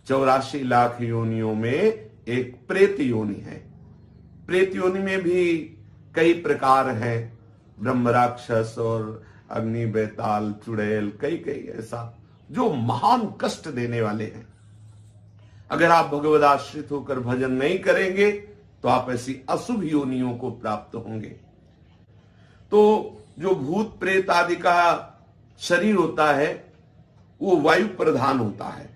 84 लाख योनियों में एक प्रेत योनि है। प्रेत योनि में भी कई प्रकार हैं, ब्रह्म राक्षस और अग्नि बेताल चुड़ैल, कई कई ऐसा जो महान कष्ट देने वाले हैं। अगर आप भगवद आश्रित होकर भजन नहीं करेंगे तो आप ऐसी अशुभ योनियों को प्राप्त होंगे। तो जो भूत प्रेत आदि का शरीर होता है वो वायु प्रधान होता है।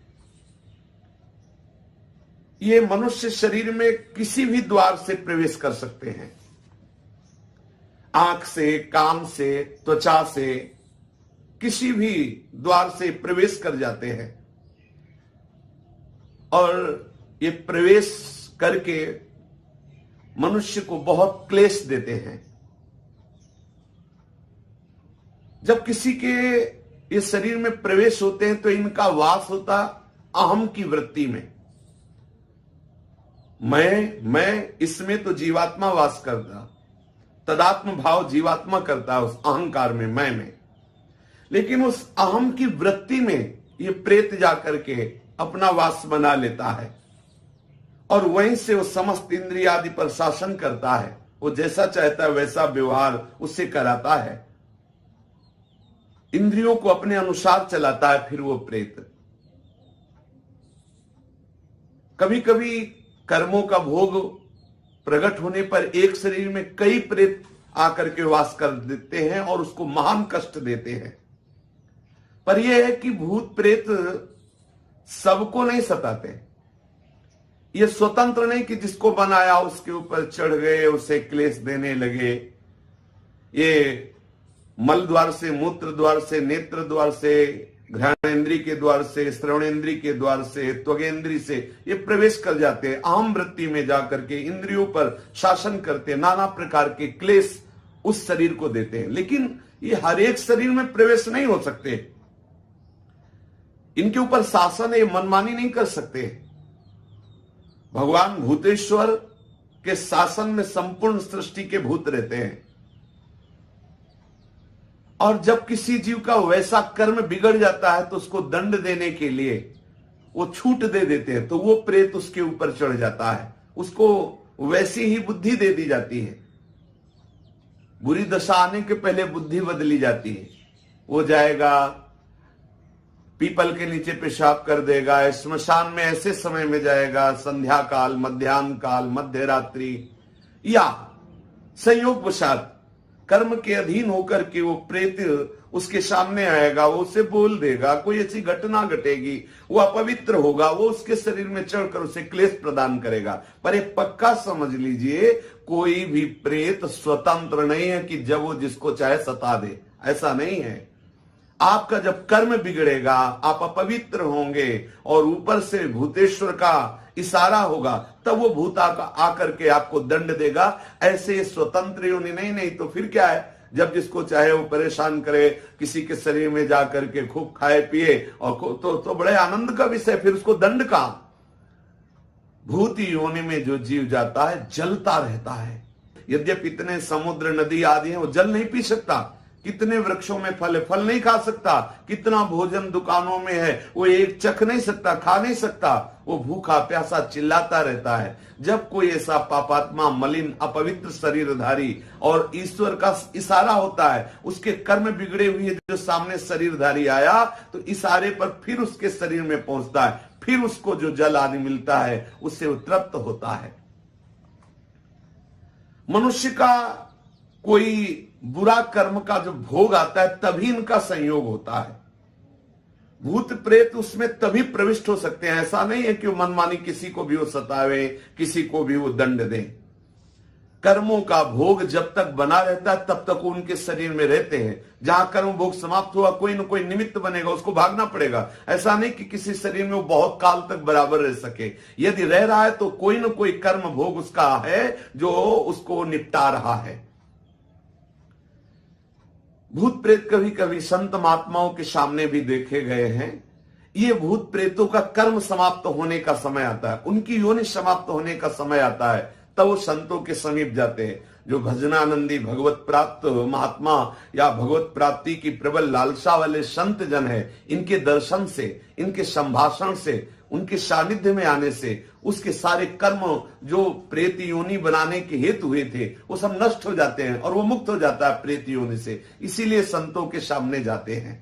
ये मनुष्य शरीर में किसी भी द्वार से प्रवेश कर सकते हैं, आंख से, कान से, त्वचा से, किसी भी द्वार से प्रवेश कर जाते हैं और ये प्रवेश करके मनुष्य को बहुत क्लेश देते हैं। जब किसी के ये शरीर में प्रवेश होते हैं तो इनका वास होता अहम की वृत्ति में। मैं इसमें तो जीवात्मा वास करता, तदात्म भाव जीवात्मा करता उस अहंकार में, मैं में। लेकिन उस अहम की वृत्ति में ये प्रेत जाकर के अपना वास बना लेता है और वहीं से वो समस्त इंद्रिय आदि पर शासन करता है। वो जैसा चाहता है वैसा व्यवहार उससे कराता है, इंद्रियों को अपने अनुसार चलाता है। फिर वो प्रेत कभी कभी कर्मों का भोग प्रकट होने पर एक शरीर में कई प्रेत आकर के वास कर देते हैं और उसको महान कष्ट देते हैं। पर यह है कि भूत प्रेत सबको नहीं सताते। ये स्वतंत्र नहीं कि जिसको बनाया उसके ऊपर चढ़ गए, उसे क्लेश देने लगे। ये मल द्वार से, मूत्र द्वार से, नेत्र द्वार से, घ्राणेन्द्रिय के द्वार से, श्रवणेन्द्रिय के द्वार से, त्वगेन्द्रिय से ये प्रवेश कर जाते हैं। अहम वृत्ति में जाकर के इंद्रियों पर शासन करते, नाना प्रकार के क्लेश उस शरीर को देते हैं। लेकिन ये हर एक शरीर में प्रवेश नहीं हो सकते, इनके ऊपर शासन है, मनमानी नहीं कर सकते। भगवान भूतेश्वर के शासन में संपूर्ण सृष्टि के भूत रहते हैं और जब किसी जीव का वैसा कर्म बिगड़ जाता है तो उसको दंड देने के लिए वो छूट दे देते हैं, तो वो प्रेत उसके ऊपर चढ़ जाता है, उसको वैसी ही बुद्धि दे दी जाती है। बुरी दशा आने के पहले बुद्धि बदली जाती है। वो जाएगा, पीपल के नीचे पेशाब कर देगा, श्मशान में ऐसे समय में जाएगा, संध्या काल, मध्याह्न काल, मध्य रात्रि, या संयोग वशात कर्म के अधीन होकर के वो प्रेत उसके सामने आएगा, वो उसे बोल देगा, कोई ऐसी घटना घटेगी, वो अपवित्र होगा, वो उसके शरीर में चढ़कर उसे क्लेश प्रदान करेगा। पर एक पक्का समझ लीजिए, कोई भी प्रेत स्वतंत्र नहीं है कि जब वो जिसको चाहे सता दे, ऐसा नहीं है। आपका जब कर्म बिगड़ेगा, आप अपवित्र होंगे और ऊपर से भूतेश्वर का इशारा होगा, तब वो भूत आकर के आपको दंड देगा। ऐसे स्वतंत्र योनि नहीं तो फिर क्या है, जब जिसको चाहे वो परेशान करे, किसी के शरीर में जाकर के खूब खाए पिए और तो बड़े आनंद का विषय, फिर उसको दंड का। भूत योनि में जो जीव जाता है जलता रहता है। यद्यपि इतने समुद्र नदी आदि हैं, वो जल नहीं पी सकता, कितने वृक्षों में फल है, फल नहीं खा सकता, कितना भोजन दुकानों में है, वो एक चख नहीं सकता, खा नहीं सकता, वो भूखा प्यासा चिल्लाता रहता है। जब कोई ऐसा पापात्मा, मलिन, अपवित्र शरीरधारी और ईश्वर का इशारा होता है, उसके कर्म बिगड़े हुए जो सामने शरीरधारी आया, तो इशारे पर फिर उसके शरीर में पहुंचता है, फिर उसको जो जल आदि मिलता है उससे वो तृप्त होता है। मनुष्य का कोई बुरा कर्म का जो भोग आता है तभी इनका संयोग होता है। भूत प्रेत उसमें तभी प्रविष्ट हो सकते हैं, ऐसा नहीं है कि वो मनमानी किसी को भी वो सतावे, किसी को भी वो दंड दे। कर्मों का भोग जब तक बना रहता है तब तक उनके शरीर में रहते हैं। जहां कर्म भोग समाप्त हुआ, कोई न कोई निमित्त बनेगा, उसको भागना पड़ेगा। ऐसा नहीं कि किसी शरीर में वो बहुत काल तक बराबर रह सके। यदि रह रहा है तो कोई न कोई कर्म भोग उसका है जो उसको निपटा रहा है। भूत प्रेत कभी कभी संत महात्माओं के सामने भी देखे गए हैं। ये भूत प्रेतों का कर्म समाप्त होने का समय आता है, उनकी योनि समाप्त होने का समय आता है, तब वो संतों के समीप जाते हैं। जो भजनानंदी भगवत प्राप्त महात्मा या भगवत प्राप्ति की प्रबल लालसा वाले संत जन है, इनके दर्शन से, इनके संभाषण से उनके सानिध्य में आने से उसके सारे कर्म जो प्रेत योनि बनाने के हेतु हुए थे वो सब नष्ट हो जाते हैं और वो मुक्त हो जाता है प्रेत योनि से। इसीलिए संतों के सामने जाते हैं।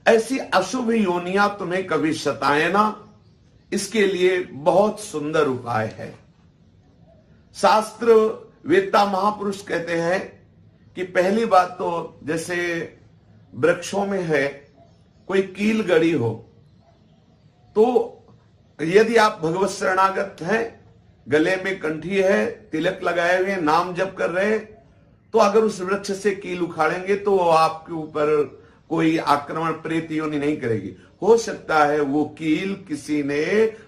ऐसी अशुभ योनियां तुम्हें कभी सताए ना, इसके लिए बहुत सुंदर उपाय है। शास्त्र वेत्ता महापुरुष कहते हैं कि पहली बात तो जैसे वृक्षों में है कोई कील गड़ी हो, तो यदि आप भगवत शरणागत हैं, गले में कंठी है, तिलक लगाए हुए, नाम जप कर रहे, तो अगर उस वृक्ष से कील उखाड़ेंगे तो वो आपके ऊपर कोई आक्रमण प्रेत योनि नहीं करेगी। हो सकता है वो कील किसी ने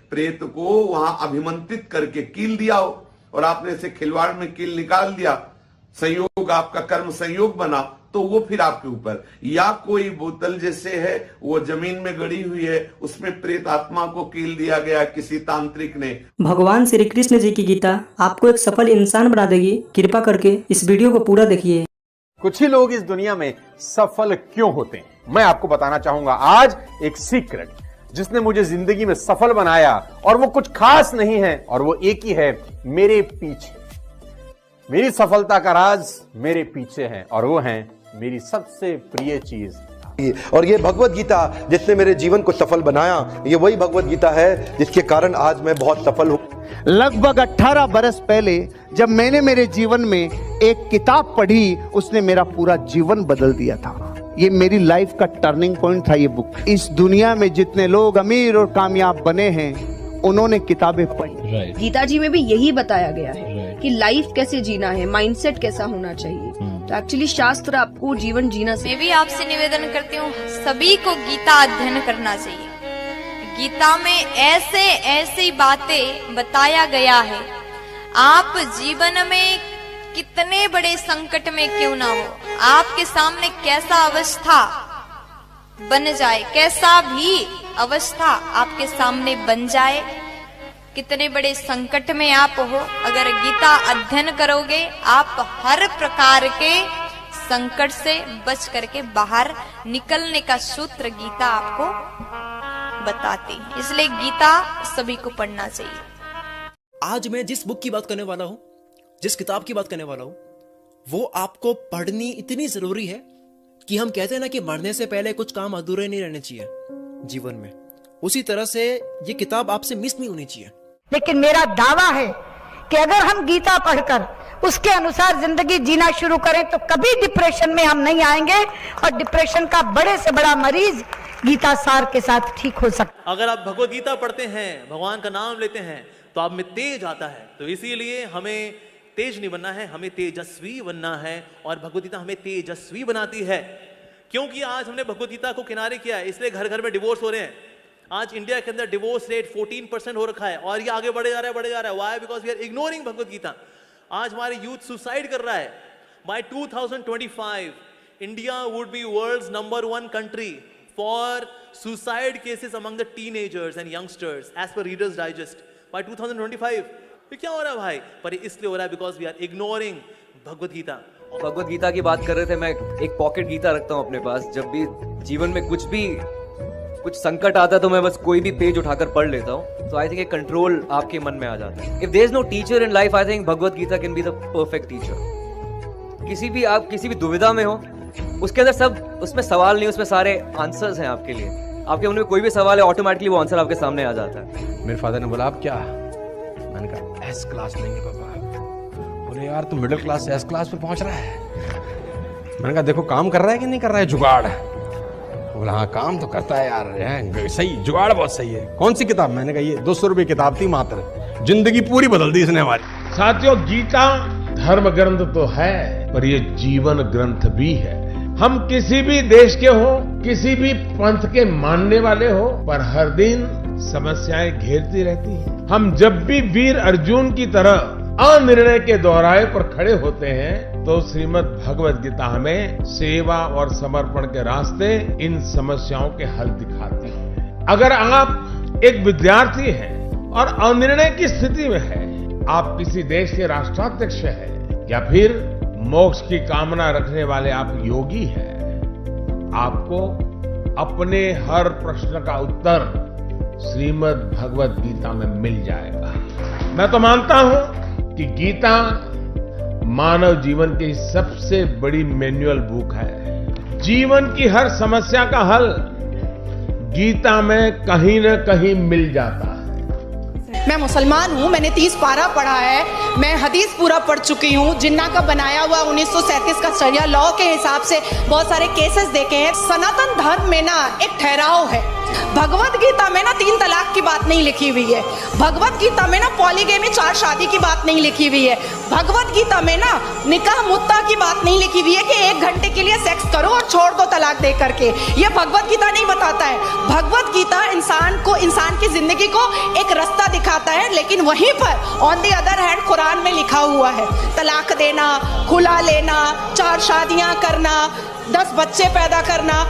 प्रेत को वहां अभिमंत्रित करके कील दिया हो और आपने से खिलवाड़ में कील निकाल दिया, संयोग आपका कर्म संयोग बना, तो वो फिर आपके ऊपर। या कोई बोतल जैसे है वो जमीन में गड़ी हुई है, उसमें प्रेत आत्मा को कील दिया गया किसी तांत्रिक ने। भगवान श्री कृष्ण जी की गीता आपको एक सफल इंसान बना देगी। कृपा करके इस वीडियो को पूरा देखिए। कुछ ही लोग इस दुनिया में सफल क्यों होते हैं, मैं आपको बताना चाहूंगा आज एक सीक्रेट जिसने मुझे जिंदगी में सफल बनाया, और वो कुछ खास नहीं है, और वो एक ही है, मेरे पीछे। मेरी सफलता का राज मेरे पीछे है, और वो है मेरी सबसे प्रिय चीज। और ये भगवत गीता जिसने मेरे जीवन को सफल बनाया, ये वही भगवत गीता है जिसके कारण आज मैं बहुत सफल हूं। लगभग 18 बरस पहले जब मैंने मेरे जीवन में एक किताब पढ़ी, उसने मेरा पूरा जीवन बदल दिया था। ये मेरी लाइफ का टर्निंग पॉइंट था ये बुक। इस दुनिया में जितने लोग अमीर और कामयाब बने हैं, उन्होंने किताबें पढ़ी। गीता जी में भी यही बताया गया है कि लाइफ कैसे जीना है, माइंडसेट कैसा होना चाहिए। तो एक्चुअली शास्त्र आपको जीवन जीना मैं भी आपसे निवेदन करती हूँ, सभी को गीता अध्ययन करना चाहिए। गीता में ऐसे ऐसी बातें बताया गया है, आप जीवन में कितने बड़े संकट में क्यों ना हो, आपके सामने कैसा अवस्था बन जाए, कैसा भी अवस्था आपके सामने बन जाए, कितने बड़े संकट में आप हो, अगर गीता अध्ययन करोगे आप हर प्रकार के संकट से बच करके बाहर निकलने का सूत्र गीता आपको बताती है। इसलिए गीता सभी को पढ़ना चाहिए। आज मैं जिस बुक की बात करने वाला हूं, जिस किताब की बात करने वाला हूं, वो आपको पढ़नी इतनी जरूरी है कि हम कहते हैं ना कि मरने से पहले कुछ काम अधूरे नहीं रहने चाहिए जीवन में, उसी तरह से ये किताब आपसे मिस नहीं होनी चाहिए। लेकिन मेरा दावा है कि अगर हम गीता पढ़कर उसके अनुसार जिंदगी जीना शुरू करें तो कभी डिप्रेशन में हम नहीं आएंगे, और डिप्रेशन का बड़े से बड़ा मरीज गीता सार के साथ ठीक हो सकता। अगर आप भगवत गीता पढ़ते हैं, भगवान का नाम लेते हैं, तो आप में तेज आता है। तो इसीलिए हमें तेज नहीं बनना है, हमें तेजस्वी बनना है, और भगवत गीता हमें तेजस्वी बनाती है। क्योंकि आज हमने भगवत गीता को किनारे किया है, इसलिए घर घर में डिवोर्स हो रहे हैं। आज इंडिया के अंदर डिवोर्स रेट 14% हो रखा है, और ये आगे बढ़े जा रहा है, बढ़े जा रहा है। Why? Because we are ignoring Bhagavad Gita. आज हमारे यूथ सुसाइड कर रहा है। By 2025 India would be world's number 1 country for suicide cases among the teenagers and youngsters as per Reader's Digest by 2025। तो क्या हो रहा है भाई? पर इसलिए हो रहा है because we are ignoring Bhagavad Gita. Bhagavad Gita की बात कर रहे थे, मैं एक पॉकेट गीता रखता हूँ अपने पास। जब भी जीवन में कुछ संकट आता है तो मैं बस कोई भी पेज उठाकर पढ़ लेता हूँ, तो आई थिंक एक कंट्रोल आपके मन में आ जाता है। If there is no teacher in life, I think Bhagavad Gita can be the perfect teacher. आप किसी भी दुविधा में हो, उसके अंदर सब, उसमें सवाल नहीं, उसमें सारे आंसर्स हैं आपके लिए। आपके मन में कोई भी सवाल है, ऑटोमेटिकली वो आंसर आपके सामने आ जाता है। मेरे फादर ने बोला, आप क्या? मैंने कहा एस क्लास लेंगे पापा। बोले यार तू मिडिल क्लास से एस क्लास पे पहुंच रहा है। मैंने कहा देखो काम कर रहा है कि नहीं कर रहा है जुगाड़। बोला हाँ काम तो करता है यार, सही जुगाड़ बहुत सही है। कौन सी किताब? मैंने कहा ये 200 रुपये किताब थी मात्र, जिंदगी पूरी बदल दी इसने हमारी। साथियों, गीता धर्म ग्रंथ तो है, पर ये जीवन ग्रंथ भी है। हम किसी भी देश के हो, किसी भी पंथ के मानने वाले हो, पर हर दिन समस्याएं घेरती रहती हैं। हम जब भी वीर अर्जुन की तरह अनिर्णय के दोहराए पर खड़े होते हैं, तो श्रीमद् भगवत गीता हमें सेवा और समर्पण के रास्ते इन समस्याओं के हल दिखाती है। अगर आप एक विद्यार्थी हैं और अनिर्णय की स्थिति में है, आप किसी देश के राष्ट्राध्यक्ष हैं, या फिर मोक्ष की कामना रखने वाले आप योगी हैं, आपको अपने हर प्रश्न का उत्तर श्रीमद् भगवत गीता में मिल जाएगा। मैं तो मानता हूं कि गीता मानव जीवन की सबसे बड़ी मैनुअल बुक है। जीवन की हर समस्या का हल गीता में कहीं न कहीं मिल जाता है। मैं मुसलमान हूँ, मैंने 30 पारा पढ़ा है, मैं हदीस पूरा पढ़ चुकी हूँ। जिन्ना का बनाया हुआ 1937 का शरिया लॉ के हिसाब से बहुत सारे केसेस देखे हैं। सनातन धर्म में ना एक ठहराव है। भगवत गीता में ना 3 तलाक की बात नहीं लिखी हुई है। भगवत गीता में ना पॉलीगेमी 4 शादी की बात नहीं लिखी हुई है। भगवत गीता में ना निकाह मुत्ता की बात नहीं लिखी हुई है कि 1 घंटे के लिए सेक्स करो और छोड़ दो तलाक दे करके। ये भगवत गीता नहीं बताता है। भगवत गीता इंसान की जिंदगी को एक रास्ता दिखाता है, लेकिन वहीं पर on the other hand Quran में लिखा हुआ है तलाक देना, खुला लेना, 4 शादियां करना, 10 बच्चे पैदा करना।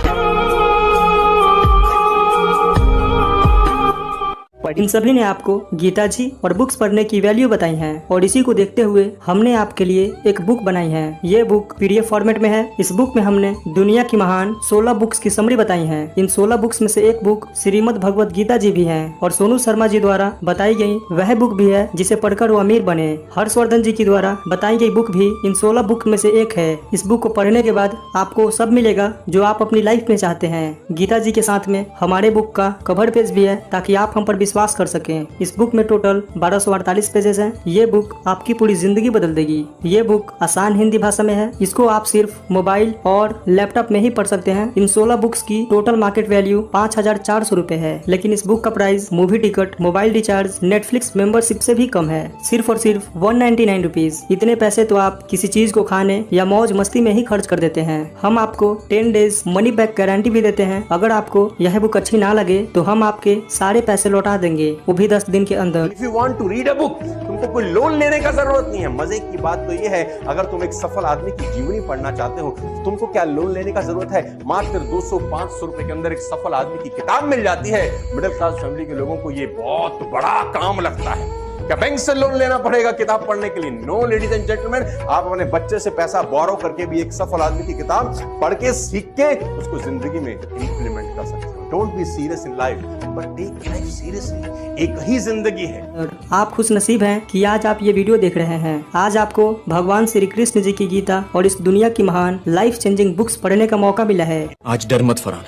इन सभी ने आपको गीता जी और बुक्स पढ़ने की वैल्यू बताई है और इसी को देखते हुए हमने आपके लिए एक बुक बनाई है। ये बुक PDF फॉर्मेट में है। इस बुक में हमने दुनिया की महान 16 बुक्स की समरी बताई है। इन 16 बुक्स में से एक बुक श्रीमद् भगवत गीता जी भी है और सोनू शर्मा जी द्वारा बताई गई वह बुक भी है जिसे पढ़कर वो अमीर बने। हर्षवर्धन जी की द्वारा बताई गई बुक भी इन 16 बुक में से एक है। इस बुक को पढ़ने के बाद आपको सब मिलेगा जो आप अपनी लाइफ में चाहते हैं। गीता जी के साथ में हमारे बुक का कवर पेज भी है ताकि आप हम पर विश्वास कर सकें। इस बुक में टोटल 1248 पेजेस हैं। ये बुक आपकी पूरी जिंदगी बदल देगी। ये बुक आसान हिंदी भाषा में है। इसको आप सिर्फ मोबाइल और लैपटॉप में ही पढ़ सकते हैं। इन 16 बुक्स की टोटल मार्केट वैल्यू 5400 रुपए है, लेकिन इस बुक का price movie ticket, mobile recharge, Netflix membership से भी कम है। सिर्फ और सिर्फ 199 रुपीज। इतने पैसे तो आप किसी चीज को खाने या मौज मस्ती में ही खर्च कर देते हैं। हम आपको 10 डेज मनी बैक गारंटी भी देते हैं। अगर आपको यह बुक अच्छी ना लगे तो हम आपके सारे पैसे लौटा देंगे, वो भी 10 दिन के अंदर। If you want to read a book, तुमको कोई लोन लेने का जरूरत नहीं है। मजे की बात तो ये है, अगर तुम एक सफल आदमी की जीवनी पढ़ना चाहते हो तो तुमको क्या लोन लेने का जरूरत है। मात्र 200-500 रुपए के अंदर एक सफल आदमी की किताब मिल जाती है। मिडिल क्लास फैमिली के लोगों को ये बहुत बड़ा काम लगता है। क्या बैंक से लोन लेना पड़ेगा किताब पढ़ने के लिए? नो लेडीज एंड जेंटलमैन, आप अपने बच्चे से पैसा बोरो करके भी एक सफल आदमी की किताब पढ़ के सीख के उसको जिंदगी में इंप्लीमेंट कर सकते हो। Don't be serious in life but take life seriously. एक ही जिंदगी है। आप खुश नसीब हैं कि आज आप ये वीडियो देख रहे हैं। आज आपको भगवान श्री कृष्ण जी की गीता और इस दुनिया की महान लाइफ चेंजिंग बुक्स पढ़ने का मौका मिला है। आज डर मत फरहान,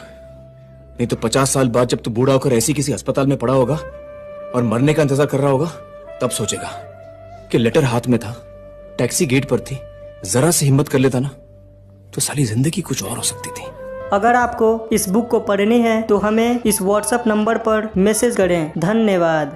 नहीं तो 50 साल बाद जब तू बूढ़ा होकर ऐसी किसी अस्पताल में पड़ा होगा और मरने का इंतजार कर रहा होगा, तब सोचेगा कि लेटर हाथ में था, टैक्सी गेट पर थी, जरा से हिम्मत कर लेता ना तो सारी जिंदगी कुछ और हो सकती थी। अगर आपको इस बुक को पढ़नी है तो हमें इस WhatsApp नंबर पर मैसेज करें। धन्यवाद।